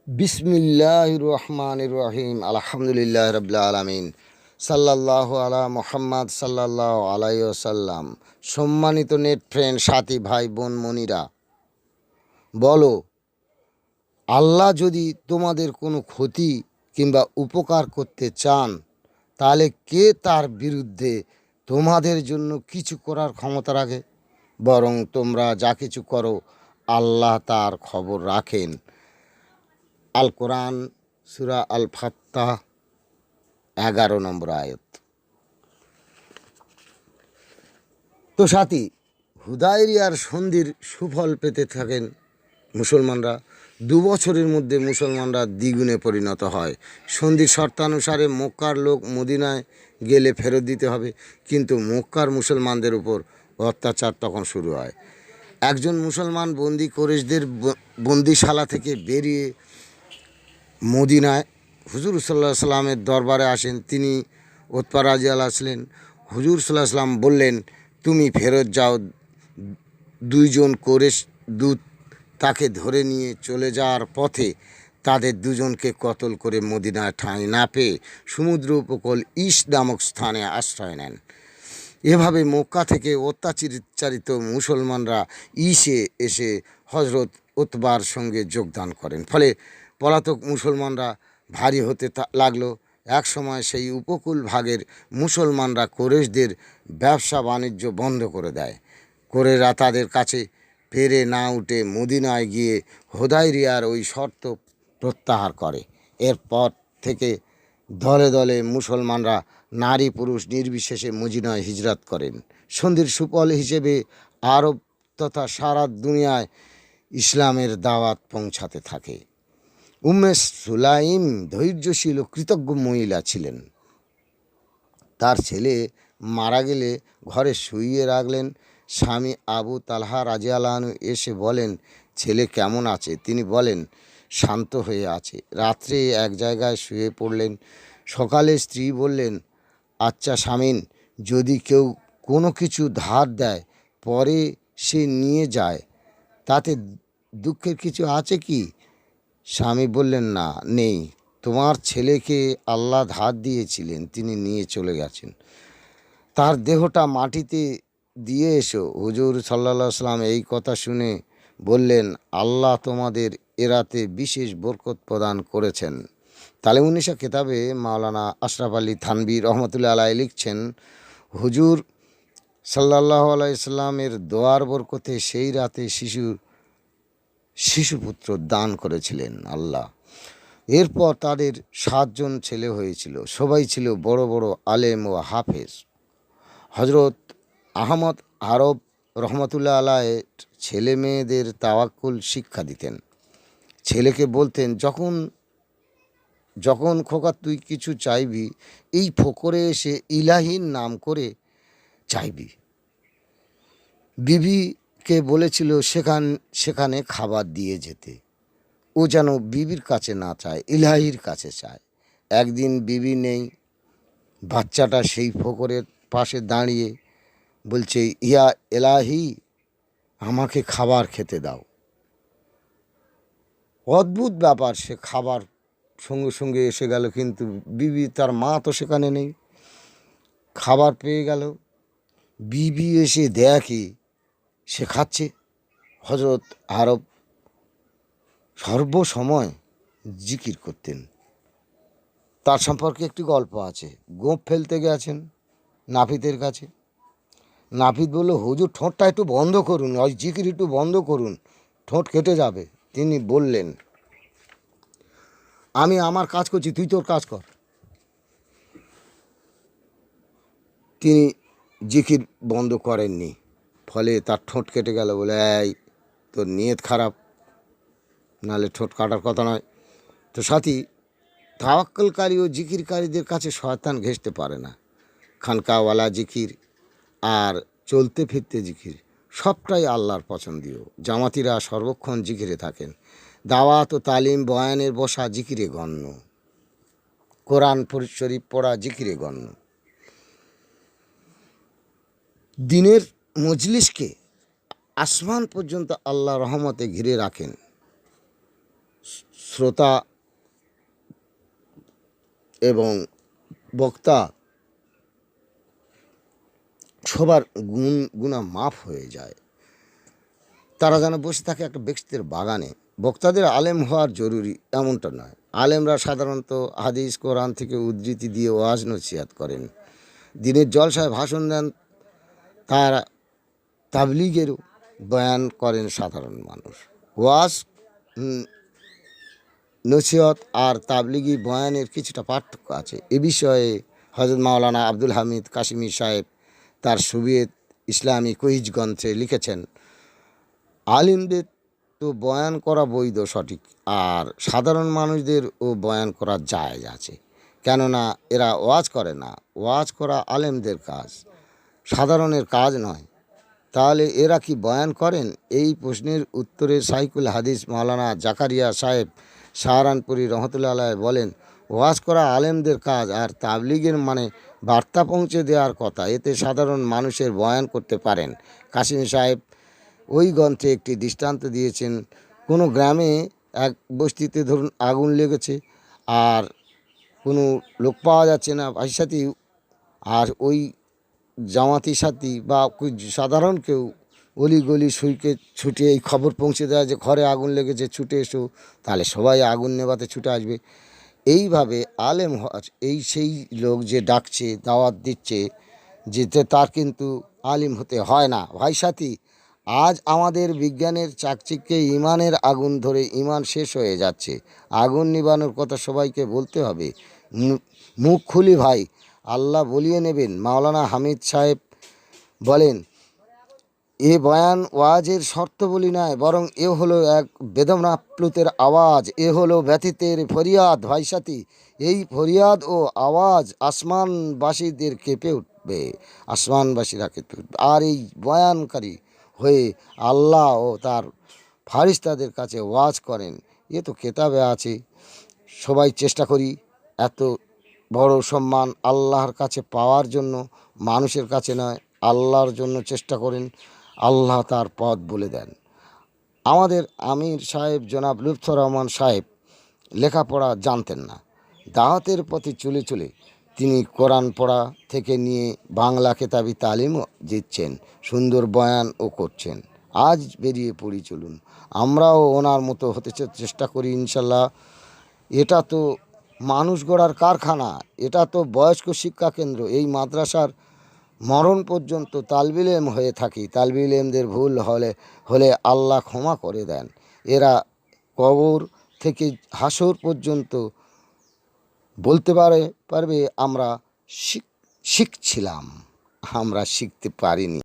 বিসমিল্লাহির রহমানির রহিম আলহামদুলিল্লাহ রাব্বিল আলামিন সাল্লাল্লাহু আলা মুহাম্মদ সাল্লাল্লাহু আলাইহি ওয়াসাল্লাম। সম্মানিত নেট ফ্রেন্ড, সাথী, ভাই বোন, মনিরা, বলো, আল্লাহ যদি তোমাদের কোনো ক্ষতি কিংবা উপকার করতে চান, তাহলে কে তার বিরুদ্ধে তোমাদের জন্য কিছু করার ক্ষমতা রাখে? বরং তোমরা যা কিছু করো, আল্লাহ তার খবর রাখেন। আল কোরআন, সূরা আল ফাত্তাহ, 11 নম্বর আয়াত। তো সাথী, হুদায়বিয়ার সন্ধির সুফল পেতে থাকেন মুসলমানরা। 2 বছরের মধ্যে মুসলমানরা দ্বিগুণে পরিণত হয়। সন্ধির শর্তানুসারে মক্কার লোক মদিনায় গেলে ফেরত দিতে হবে, কিন্তু মক্কার মুসলমানদের উপর অত্যাচার তখন শুরু হয়। একজন মুসলমান বন্দি কুরাইশদের বন্দিশালা থেকে বেরিয়ে মদিনায় হুজুর সাল্লাল্লাহু আলাইহি সাল্লামের দরবারে আসেন। তিনি উতবা রাদিয়াল্লাহু আসলেন। হুজুর সাল্লাল্লাহু আলাইহি সাল্লাম বললেন, তুমি ফেরত যাও। 2জন কুরাইশ দূত তাকে ধরে নিয়ে চলে যাওয়ার পথে তাদের 2জনকে কতল করে মদিনায় ঠাঁই না পেয়ে সমুদ্র উপকূল ইস নামক স্থানে আশ্রয় নেন। এভাবে মক্কা থেকে অত্যাচারিত মুসলমানরা ইসে এসে হজরত উতবার সঙ্গে যোগদান করেন। ফলে পলাতক মুসলমানরা ভারী হতে লাগলো। এক সময় সেই উপকূল ভাগের মুসলমানরা কুরাইশদের ব্যবসা বাণিজ্য বন্ধ করে দেয়। কুরাইশরা তাদের কাছে পেরে না উঠে মদিনায় গিয়ে হুদায়বিয়ার ওই শর্ত প্রত্যাহার করে। এরপর থেকে দলে দলে মুসলমানরা নারী পুরুষ নির্বিশেষে মদিনায় হিজরত করেন। সন্ধির সুফল হিসেবে আরব তথা সারা দুনিয়ায় ইসলামের দাওয়াত পৌঁছাতে থাকে। উম্মে সুলাইম ধৈর্যশীল ও কৃতজ্ঞ মহিলা ছিলেন। তার ছেলে মারা গেলে ঘরে শুইয়ে রাখলেন। স্বামী আবু তালহা রাদিয়াল্লাহু আনহু এসে বলেন, ছেলে কেমন আছে? তিনি বলেন, শান্ত হয়ে আছে। রাত্রে এক জায়গায় শুয়ে পড়লেন। সকালে স্ত্রী বললেন, আচ্ছা স্বামীন, যদি কেউ কোনো কিছু ধার দেয় পরে সে নিয়ে যায়, তাতে দুঃখের কিছু আছে কি? স্বামী বললেন, না, নেই। তোমার ছেলেকে আল্লাহ ধার দিয়েছিলেন, তিনি নিয়ে চলে গেছেন। তার দেহটা মাটিতে দিয়ে এসো। হুজুর সাল্লাল্লাহু আলাইহি সাল্লাম এই কথা শুনে বললেন, আল্লাহ তোমাদের এরাতে বিশেষ বরকত প্রদান করেছেন। তালিমুন্নিসা কিতাবে মাওলানা আশরাফ আলী থানভী রহমতুল্লাহ আলাইহি লিখছেন, হুজুর সাল্লাল্লাহু আলাইহি সাল্লামের দোয়ার বরকতে সেই রাতে শিশুপুত্র দান করেছিলেন আল্লাহ। এরপর তাদের 7জন ছেলে হয়েছিল। সবাই ছিল বড় বড় আলেম ও হাফেজ। হজরত আহমদ আরব রহমতুল্লাহ আলাইহির ছেলে মেয়েদের তাওয়াক্কুল শিক্ষা দিতেন। ছেলেকে বলতেন, যখন খোকা তুই কিছু চাইবি, এই ফকরে এসে ইলাহির নাম করে চাইবি। বিবিকে বলেছিল সেখানে খাবার দিয়ে যেতে। ও যেন বিবির কাছে না চায়, ইলাহির কাছে চায়। একদিন বিবি নেই। বাচ্চাটা সেই ফকরের পাশে দাঁড়িয়ে বলছে, ইয়া এলাহি, আমাকে খাবার খেতে দাও। অদ্ভুত ব্যাপার, সে খাবার সঙ্গে সঙ্গে এসে গেল, কিন্তু বিবি, তার মা তো সেখানে নেই। খাবার পেয়ে গেল। বিবি এসে দেখে সে খাচ্ছে। হজরত আরব সর্বসময় জিকির করতেন। তার সম্পর্কে একটি গল্প আছে। গোঁফ ফেলতে গেছেন নাপিতের কাছে। নাপিত বলল, হুজুর ঠোঁটটা একটু বন্ধ করুন, ওই জিকির একটু বন্ধ করুন, ঠোঁট কেটে যাবে। তিনি বললেন, আমি আমার কাজ করছি, তুই তোর কাজ কর। তিনি জিকির বন্ধ করেননি, ফলে তার ঠোঁট কেটে গেল। বলে, এই তোর নিয়ত খারাপ, নাহলে ঠোঁট কাটার কথা নয়। তো সাথী, তাওয়াক্কুলকারী ও জিকিরকারীদের কাছে শয়তান ঘেঁষতে পারে না। খানকাওয়ালা জিকির আর চলতে ফিরতে জিকির সবটাই আল্লাহর পছন্দীয়। জামাতিরা সর্বক্ষণ জিকিরে থাকেন। দাওয়াত ও তালিম বয়ানের বসা জিকিরে গণ্য। কোরআন শরীফ পড়া জিকিরে গণ্য। দিনের মজলিসকে আসমান পর্যন্ত আল্লাহ রহমতে ঘিরে রাখেন। শ্রোতা এবং বক্তা সবার গুণা মাফ হয়ে যায়। তারা যেন বসে থাকে একটা ব্যক্তির বাগানে। বক্তাদের আলেম হওয়ার জরুরি এমনটা নয়। আলেমরা সাধারণত হাদিস কোরআন থেকে উদ্ধৃতি দিয়ে ওয়াজ নসিহত করেন, দিনের জলসায় ভাষণ দেন, তার তাবলিগেরও বয়ান করেন সাধারণ মানুষ। ওয়াজ নসিহত আর তাবলিগি বয়ানের কিছুটা পার্থক্য আছে। এ বিষয়ে হযরত মাওলানা আব্দুল হামিদ কাশিমি সাহেব তার সোভিয়েত ইসলামী কুইজ গ্রন্থে লিখেছেন, আলিমদের তো বয়ান করা বৈধ সঠিক, আর সাধারণ মানুষদেরও বয়ান করা জায়েজ আছে, কেননা এরা ওয়াজ করে না। ওয়াজ করা আলেমদের কাজ, সাধারণের কাজ নয়। তাহলে এরা কি বয়ান করেন? এই প্রশ্নের উত্তরে শাইখুল হাদিস মাওলানা জাকারিয়া সাহেব সাহারানপুরি রহমতুল্লাহ আলাইহ বলেন, ওয়াজ করা আলেমদের কাজ, আর তাবলিগের মানে বার্তা পৌঁছে দেওয়ার কথা। এতে সাধারণ মানুষের বয়ান করতে পারেন। কাশিমি সাহেব ওই গ্রন্থে একটি দৃষ্টান্ত দিয়েছেন। কোনো গ্রামে এক বস্তিতে ধরুন আগুন লেগেছে, আর কোনো লোক পাওয়া যাচ্ছে না ভাইসাথী, আর ওই জামাতি সাথী বা সাধারণ কেউ অলিগলি সুইকে ছুটে এই খবর পৌঁছে দেয় যে ঘরে আগুন লেগেছে, ছুটে এসো, তাহলে সবাই আগুন নেভাতে ছুটে আসবে। এইভাবে আলেম সেই লোক যে ডাকছে, দাওয়াত দিচ্ছে, যেতে তার কিন্তু আলিম হতে হয় না। ভাই সাথী, আজ আমাদের বিজ্ঞানের চাকচিক্যে ইমানের আগুন ধরে ইমান শেষ হয়ে যাচ্ছে। আগুন নিবানোর কথা সবাইকে বলতে হবে। মুখ খুলি ভাই, আল্লাহ বলিয়ে নেবেন। মাওলানা হামিদ সাহেব বলেন, এ বয়ান ওয়াজের শর্ত বলি নয়, বরং এ হলো এক বেদনাপ্লুতের আওয়াজ, এ হলো ব্যথিতের ফরিয়াদ। ভাই সাথী, এই ফরিয়াদ ও আওয়াজ আসমানবাসীদের কেঁপে উঠবে, আসমানবাসীরা কেঁপে উঠবে। আর এই বয়ানকারী হয়ে আল্লাহ ও তার ফারিস্তাদের কাছে ওয়াজ করেন। এ তো কেতাবে আছে। সবাই চেষ্টা করি এত বড় সম্মান আল্লাহর কাছে পাওয়ার জন্য, মানুষের কাছে নয়, আল্লাহর জন্য চেষ্টা করেন। আল্লাহ তার পথ বলে দেন। আমাদের আমির সাহেব জনাব লুৎফর রহমান সাহেব লেখাপড়া জানতেন না। দাওয়াতের পথে চলে চলে তিনি কোরআন পড়া থেকে নিয়ে বাংলা কেতাবি তালিমও দিচ্ছেন, সুন্দর বয়ানও করছেন। আজ বেরিয়ে পড়ি, চলুন আমরাও ওনার মতো হতে চেষ্টা করি ইনশাল্লাহ। এটা তো মানুষ গড়ার কারখানা, এটা তো বয়স্ক শিক্ষা কেন্দ্র। এই মাদ্রাসার মরণ পর্যন্ত তালবিল ইলম হয়ে থাকি। তালবিল ইলমদের ভুল হলে আল্লাহ ক্ষমা করে দেন। এরা কবর থেকে হাসর পর্যন্ত বলতে পারবে আমরা শিখছিলাম, আমরা শিখতে পারিনি।